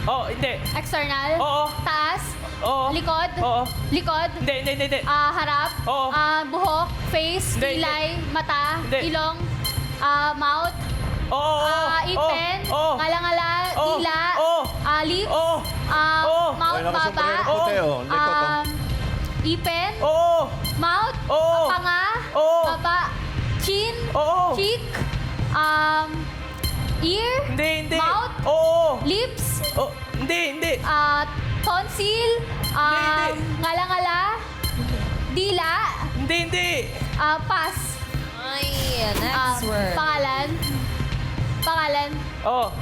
[SPEAKER 6] Oo, hindi.
[SPEAKER 7] External?
[SPEAKER 6] Oo.
[SPEAKER 7] Taas?
[SPEAKER 6] Oo.
[SPEAKER 7] Likod?
[SPEAKER 6] Oo.
[SPEAKER 7] Likod?
[SPEAKER 6] Hindi.
[SPEAKER 7] Harap?
[SPEAKER 6] Oo.
[SPEAKER 7] Buhok? Face?
[SPEAKER 6] Hindi,
[SPEAKER 7] Kilay? Mata?
[SPEAKER 6] Hindi.
[SPEAKER 7] Ilong? Mouth?
[SPEAKER 6] Oo.
[SPEAKER 7] Ipin?
[SPEAKER 6] Oo.
[SPEAKER 7] Ngala-ngala?
[SPEAKER 6] Oo.
[SPEAKER 7] Dila?
[SPEAKER 6] Oo.
[SPEAKER 7] Lips?
[SPEAKER 6] Oo.
[SPEAKER 7] Mouth?
[SPEAKER 12] Ay, nakasombrero
[SPEAKER 7] Baba?
[SPEAKER 12] puti, oh. Likod, oh.
[SPEAKER 7] Ipin?
[SPEAKER 6] Oo.
[SPEAKER 7] Mouth?
[SPEAKER 6] Oo.
[SPEAKER 7] Panga?
[SPEAKER 6] Oo.
[SPEAKER 7] Baba? Chin?
[SPEAKER 6] Oo.
[SPEAKER 7] Cheek? Ear?
[SPEAKER 6] Hindi.
[SPEAKER 7] Mouth?
[SPEAKER 6] Oo.
[SPEAKER 7] Lips?
[SPEAKER 6] Oh, hindi.
[SPEAKER 7] Tonsil?
[SPEAKER 6] Hindi.
[SPEAKER 7] Ngala-ngala? Dila?
[SPEAKER 6] Hindi.
[SPEAKER 7] Pass.
[SPEAKER 1] Ay, next word.
[SPEAKER 7] Pangalan?
[SPEAKER 6] Oo.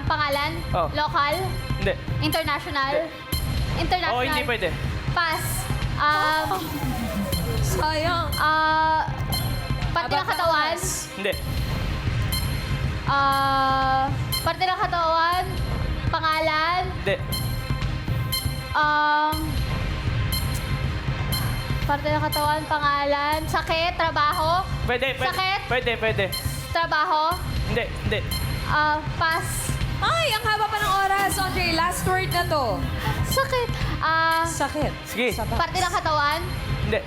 [SPEAKER 7] Pangalan?
[SPEAKER 6] Oh.
[SPEAKER 7] Local?
[SPEAKER 6] Hindi. Hindi.
[SPEAKER 7] International?
[SPEAKER 6] Hindi.
[SPEAKER 7] International?
[SPEAKER 6] Oh, hindi pwede.
[SPEAKER 7] Pass.
[SPEAKER 1] Sayang.
[SPEAKER 7] Parte ng katawan?
[SPEAKER 6] Hindi.
[SPEAKER 7] Parte ng katawan? Pangalan?
[SPEAKER 6] Hindi.
[SPEAKER 7] Parte ng katawan, pangalan, sakit, trabaho?
[SPEAKER 6] Pwede.
[SPEAKER 7] Sakit?
[SPEAKER 6] Pwede.
[SPEAKER 7] Trabaho?
[SPEAKER 6] Hindi.
[SPEAKER 7] Pass.
[SPEAKER 1] Ay, ang haba pa ng oras. Andre, last word na to.
[SPEAKER 7] Sakit.
[SPEAKER 1] Sakit.
[SPEAKER 6] Sige.
[SPEAKER 7] Parte ng katawan?
[SPEAKER 6] Hindi.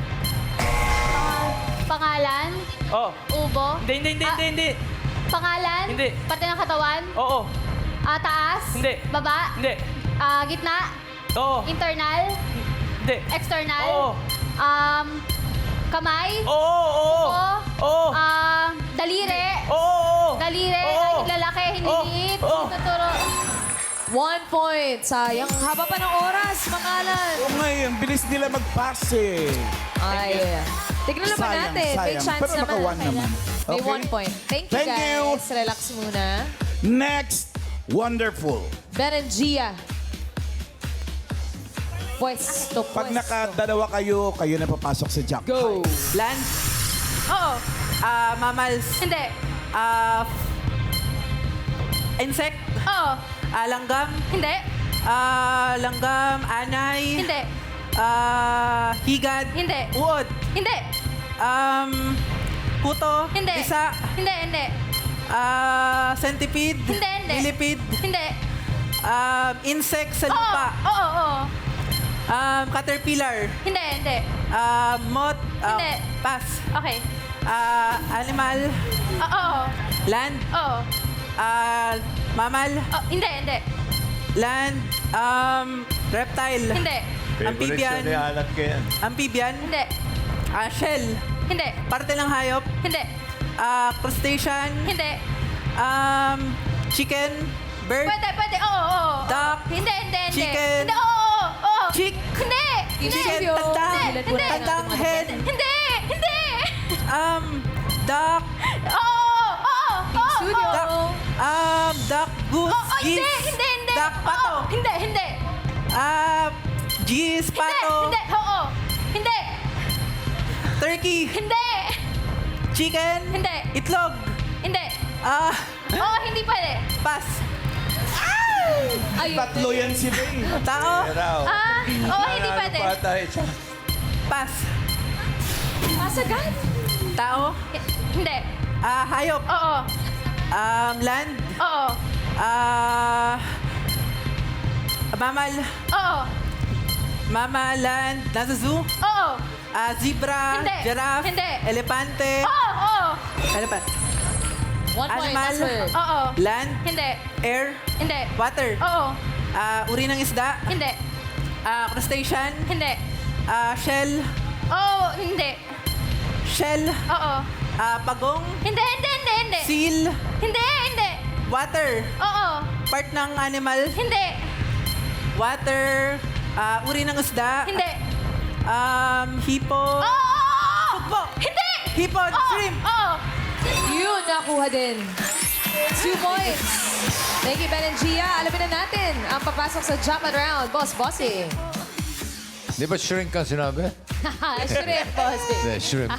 [SPEAKER 7] Pangalan?
[SPEAKER 6] Oh.
[SPEAKER 7] Ubo?
[SPEAKER 6] Hindi.
[SPEAKER 7] Pangalan?
[SPEAKER 6] Hindi.
[SPEAKER 7] Parte ng katawan?
[SPEAKER 6] Oo.
[SPEAKER 7] Taas?
[SPEAKER 6] Hindi.
[SPEAKER 7] Baba?
[SPEAKER 6] Hindi.
[SPEAKER 7] Gitna?
[SPEAKER 6] Oo.
[SPEAKER 7] Internal?
[SPEAKER 6] Hindi.
[SPEAKER 7] External?
[SPEAKER 6] Oo.
[SPEAKER 7] Kamay?
[SPEAKER 6] Oo. Oo.
[SPEAKER 7] Daliri?
[SPEAKER 6] Oo.
[SPEAKER 7] Daliri?
[SPEAKER 6] Oo.
[SPEAKER 7] Lalaki, hindi
[SPEAKER 6] Oo.
[SPEAKER 7] liit?
[SPEAKER 6] Oo.
[SPEAKER 7] Tuturo?
[SPEAKER 1] 1 point. Sayang. Ang haba pa ng oras, pangalan.
[SPEAKER 2] O ngayon, bilis nila mag-pass eh.
[SPEAKER 1] Ay. Tignan naman
[SPEAKER 2] Sayang,
[SPEAKER 1] natin. May
[SPEAKER 2] sayang.
[SPEAKER 1] chance
[SPEAKER 2] Pero
[SPEAKER 1] naman.
[SPEAKER 2] naka-1 naman.
[SPEAKER 1] May
[SPEAKER 2] Okay.
[SPEAKER 1] 1 point. Thank you,
[SPEAKER 2] Thank you.
[SPEAKER 1] guys. Relax muna.
[SPEAKER 2] Next, wonderful.
[SPEAKER 1] Ben and Gia. Pwesto.
[SPEAKER 2] Pag nakadalawa kayo, kayo na papasok sa jackpot.
[SPEAKER 1] Go.
[SPEAKER 11] Land?
[SPEAKER 7] Oo.
[SPEAKER 11] Mammals?
[SPEAKER 7] Hindi.
[SPEAKER 11] Insect?
[SPEAKER 7] Oo.
[SPEAKER 11] Langgam?
[SPEAKER 7] Hindi.
[SPEAKER 11] Langgam? Anay?
[SPEAKER 7] Hindi.
[SPEAKER 11] Higad?
[SPEAKER 7] Hindi.
[SPEAKER 11] Uod?
[SPEAKER 7] Hindi.
[SPEAKER 11] Kuto?
[SPEAKER 7] Hindi.
[SPEAKER 11] Isa?
[SPEAKER 7] Hindi.
[SPEAKER 11] Centipede?
[SPEAKER 7] Hindi.
[SPEAKER 11] Millipede?
[SPEAKER 7] Hindi.
[SPEAKER 11] Insect sa lupa?
[SPEAKER 7] Oo.
[SPEAKER 11] Caterpillar?
[SPEAKER 7] Hindi.
[SPEAKER 11] Moth?
[SPEAKER 7] Hindi.
[SPEAKER 11] Pass.
[SPEAKER 7] Okay.
[SPEAKER 11] Animal?
[SPEAKER 7] Oo.
[SPEAKER 11] Land?
[SPEAKER 7] Oo.
[SPEAKER 11] Mammal?
[SPEAKER 7] Hindi.
[SPEAKER 11] Land? Reptile?
[SPEAKER 7] Hindi.
[SPEAKER 11] Amphibian?
[SPEAKER 12] Alat ka yan.
[SPEAKER 11] Amphibian?
[SPEAKER 7] Hindi.
[SPEAKER 11] Shell?
[SPEAKER 7] Hindi.
[SPEAKER 11] Parte ng hayop?
[SPEAKER 7] Hindi.
[SPEAKER 11] Crustacean?
[SPEAKER 7] Hindi.
[SPEAKER 11] Chicken? Bird?
[SPEAKER 7] Pwede. Oo.
[SPEAKER 11] Duck?
[SPEAKER 7] Hindi.
[SPEAKER 11] Chicken?
[SPEAKER 7] Hindi. Oo.
[SPEAKER 11] Chick?
[SPEAKER 7] Hindi.
[SPEAKER 11] Chicken?
[SPEAKER 1] Studio.
[SPEAKER 11] Tandang?
[SPEAKER 7] Hindi.
[SPEAKER 11] Tandang hen?
[SPEAKER 7] Hindi.
[SPEAKER 11] Duck?
[SPEAKER 7] Oo.
[SPEAKER 1] Studio.
[SPEAKER 11] Duck? Goose? Geese?
[SPEAKER 7] Hindi.
[SPEAKER 11] Duck? Pato?
[SPEAKER 7] Hindi.
[SPEAKER 11] Geese? Pato?
[SPEAKER 7] Hindi. Oo. Hindi.
[SPEAKER 11] Turkey?
[SPEAKER 7] Hindi.
[SPEAKER 11] Chicken?
[SPEAKER 7] Hindi.
[SPEAKER 11] Itlog?
[SPEAKER 7] Hindi.
[SPEAKER 11] Ah,
[SPEAKER 7] Hindi pwede.
[SPEAKER 11] pass.
[SPEAKER 1] Ayun.
[SPEAKER 2] Tatlo yan si Bay.
[SPEAKER 11] Tao?
[SPEAKER 7] Hindi pwede.
[SPEAKER 11] Pass.
[SPEAKER 1] Pasagad.
[SPEAKER 11] Tao?
[SPEAKER 7] Hindi.
[SPEAKER 11] Hayop?
[SPEAKER 7] Oo.
[SPEAKER 11] Land?
[SPEAKER 7] Oo.
[SPEAKER 11] Mammal?
[SPEAKER 7] Oo.
[SPEAKER 11] Mama, land? Nasa zoo?
[SPEAKER 7] Oo.
[SPEAKER 11] Zebra?
[SPEAKER 7] Hindi.
[SPEAKER 11] Giraffe?
[SPEAKER 7] Hindi.
[SPEAKER 11] Elepante?
[SPEAKER 7] Oo.
[SPEAKER 11] Elephant?
[SPEAKER 1] 1 point.
[SPEAKER 11] Animal?
[SPEAKER 1] Last word.
[SPEAKER 7] Oo.
[SPEAKER 11] Land?
[SPEAKER 7] Hindi.
[SPEAKER 11] Air?
[SPEAKER 7] Hindi.
[SPEAKER 11] Water?
[SPEAKER 7] Oo.
[SPEAKER 11] Uri ng isda?
[SPEAKER 7] Hindi.
[SPEAKER 11] Crustacean?
[SPEAKER 7] Hindi.
[SPEAKER 11] Shell?
[SPEAKER 7] Oo. Hindi.
[SPEAKER 11] Shell?
[SPEAKER 7] Oo.
[SPEAKER 11] Pagong?
[SPEAKER 7] Hindi.
[SPEAKER 11] Seal?
[SPEAKER 7] Hindi.
[SPEAKER 11] Water?
[SPEAKER 7] Oo.
[SPEAKER 11] Part ng animal?
[SPEAKER 7] Hindi.
[SPEAKER 11] Water? Uri ng isda?
[SPEAKER 7] Hindi.
[SPEAKER 11] Hippo?
[SPEAKER 7] Oo.
[SPEAKER 11] Sugpo?
[SPEAKER 7] Hindi.
[SPEAKER 11] Hippo? Shrimp?
[SPEAKER 7] Oo.
[SPEAKER 1] Yun, nakuha din. 2 points. Thank you, Ben and Gia. Alamin na natin ang papasok sa jackpot round. Bossy.
[SPEAKER 3] Di ba shrink ka sinabi?
[SPEAKER 1] Shrimp, Bossy.
[SPEAKER 3] Hindi, shrimp.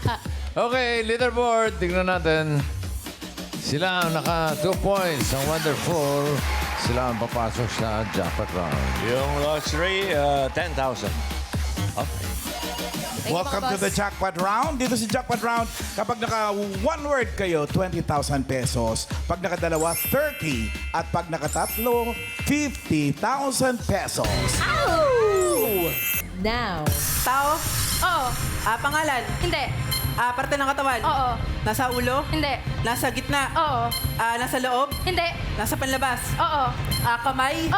[SPEAKER 3] Okay, leaderboard. Tignan natin. Sila ang naka 2 points. Ang wonderful. Sila ang papasok sa jackpot round.
[SPEAKER 12] Yung lottery, 10,000. Okay.
[SPEAKER 1] Thank you,
[SPEAKER 2] Welcome
[SPEAKER 1] mga
[SPEAKER 2] to the
[SPEAKER 1] boss.
[SPEAKER 2] jackpot round. Dito sa jackpot round, kapag naka one word kayo, 20,000 pesos. Pag nakadalawa, 30. At pag nakatatlo, 50,000 pesos.
[SPEAKER 1] Now.
[SPEAKER 11] Tao?
[SPEAKER 7] Oo.
[SPEAKER 11] Pangalan?
[SPEAKER 7] Hindi.
[SPEAKER 11] Parte ng katawan?
[SPEAKER 7] Oo.
[SPEAKER 11] Nasa ulo?
[SPEAKER 7] Hindi.
[SPEAKER 11] Nasa gitna?
[SPEAKER 7] Oo.
[SPEAKER 11] Nasa loob?
[SPEAKER 7] Hindi.
[SPEAKER 11] Nasa panlabas?
[SPEAKER 7] Oo.
[SPEAKER 11] Kamay?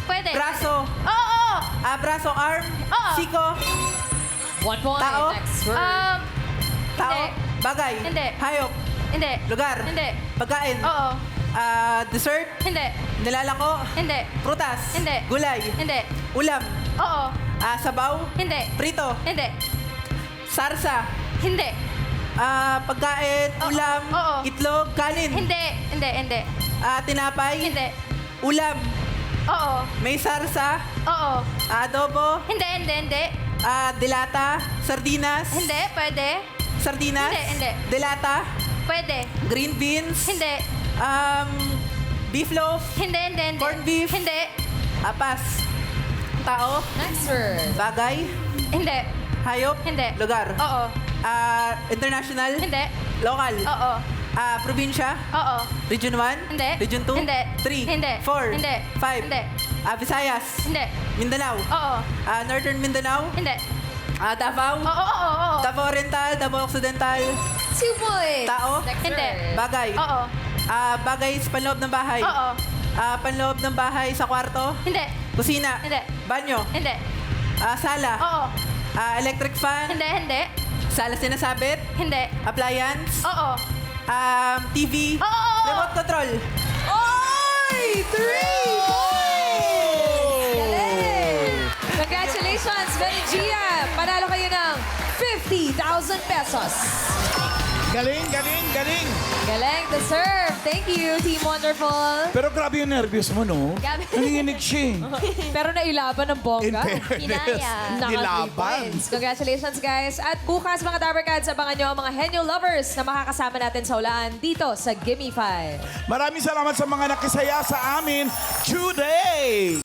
[SPEAKER 7] Pwede.
[SPEAKER 11] Braso?
[SPEAKER 7] Oo.
[SPEAKER 11] Braso, arm?
[SPEAKER 7] Oo.
[SPEAKER 11] Siko?
[SPEAKER 1] 1 point.
[SPEAKER 11] Tao?
[SPEAKER 1] Next word.
[SPEAKER 11] Tao?
[SPEAKER 7] Hindi.
[SPEAKER 11] Bagay?
[SPEAKER 7] Hindi.
[SPEAKER 11] Hayop?
[SPEAKER 7] Hindi.
[SPEAKER 11] Lugar?
[SPEAKER 7] Hindi.
[SPEAKER 11] Pagkain?
[SPEAKER 7] Oo.
[SPEAKER 11] Dessert?
[SPEAKER 7] Hindi.
[SPEAKER 11] Nilalako?
[SPEAKER 7] Hindi.
[SPEAKER 11] Prutas?
[SPEAKER 7] Hindi.
[SPEAKER 11] Gulay?
[SPEAKER 7] Hindi.
[SPEAKER 11] Ulam?
[SPEAKER 7] Oo.
[SPEAKER 11] Sabaw?
[SPEAKER 7] Hindi.
[SPEAKER 11] Prito?
[SPEAKER 7] Hindi.
[SPEAKER 11] Sarsa?
[SPEAKER 7] Hindi.
[SPEAKER 11] Pagkain? Ulam?
[SPEAKER 7] Oo.
[SPEAKER 11] Itlog? Kanin?
[SPEAKER 7] Hindi.
[SPEAKER 11] Tinapay?
[SPEAKER 7] Hindi.
[SPEAKER 11] Ulam?
[SPEAKER 10] Oo.
[SPEAKER 11] May sarsa,
[SPEAKER 10] Oo.
[SPEAKER 11] adobo,
[SPEAKER 10] Hindi.
[SPEAKER 11] dilata, sardinas,
[SPEAKER 10] Hindi, pwede.
[SPEAKER 11] sardinas,
[SPEAKER 10] Hindi.
[SPEAKER 11] dilata,
[SPEAKER 10] Pwede.
[SPEAKER 11] green beans,
[SPEAKER 10] Hindi.
[SPEAKER 11] beef loaf,
[SPEAKER 10] Hindi.
[SPEAKER 11] corned beef,
[SPEAKER 10] Hindi.
[SPEAKER 11] Pass. Tao,
[SPEAKER 1] Next word.
[SPEAKER 11] bagay,
[SPEAKER 10] Hindi.
[SPEAKER 11] hayop,
[SPEAKER 10] Hindi.
[SPEAKER 11] lugar,
[SPEAKER 10] Oo.
[SPEAKER 11] international,
[SPEAKER 10] Hindi.
[SPEAKER 11] local,
[SPEAKER 10] Oo.
[SPEAKER 11] probinsya,
[SPEAKER 10] Oo.
[SPEAKER 11] Region 1,
[SPEAKER 10] Hindi.
[SPEAKER 11] Region 2,
[SPEAKER 10] Hindi.
[SPEAKER 11] 3,
[SPEAKER 10] Hindi.
[SPEAKER 11] 4,
[SPEAKER 10] Hindi.
[SPEAKER 11] 5,
[SPEAKER 10] Hindi.
[SPEAKER 11] Visayas,
[SPEAKER 10] Hindi.
[SPEAKER 11] Mindanao,
[SPEAKER 10] Oo.
[SPEAKER 11] Northern Mindanao,
[SPEAKER 10] Hindi.
[SPEAKER 11] Davao,
[SPEAKER 10] Oo.
[SPEAKER 11] Davao Oriental, Davao Occidental,
[SPEAKER 1] 2 points.
[SPEAKER 11] tao,
[SPEAKER 10] Hindi.
[SPEAKER 11] bagay,
[SPEAKER 10] Oo.
[SPEAKER 11] bagay sa panloob ng bahay,
[SPEAKER 10] Oo.
[SPEAKER 11] panloob ng bahay sa kwarto,
[SPEAKER 10] Hindi.
[SPEAKER 11] kusina,
[SPEAKER 10] Hindi.
[SPEAKER 11] banyo,
[SPEAKER 10] Hindi.
[SPEAKER 11] sala,
[SPEAKER 10] Oo.
[SPEAKER 11] electric fan,
[SPEAKER 10] Hindi.
[SPEAKER 11] sala sinasabit,
[SPEAKER 10] Hindi.
[SPEAKER 11] appliance,
[SPEAKER 10] Oo.
[SPEAKER 11] TV,
[SPEAKER 10] Oo.
[SPEAKER 11] remote control.
[SPEAKER 1] Oy! 3 points! Galing! Congratulations, Benny Gia! Panalo kayo ng 50,000 pesos.
[SPEAKER 2] Galing, galing, galing.
[SPEAKER 1] Galing, deserve. Thank you, Team Wonderful.
[SPEAKER 2] Pero grabe yung nervyos mo, no?
[SPEAKER 1] Grabe.
[SPEAKER 2] Nanginginig siya.
[SPEAKER 1] Pero nailaban ng
[SPEAKER 2] In
[SPEAKER 1] bongga.
[SPEAKER 2] fairness,
[SPEAKER 1] Naka 3
[SPEAKER 2] nilaban.
[SPEAKER 1] points. Congratulations, guys. At bukas, mga Dabber Cats, abangan nyo ang mga Henyo lovers na makakasama natin sa ulaan dito sa Gimme 5.
[SPEAKER 2] Maraming salamat sa mga nakisaya sa amin today.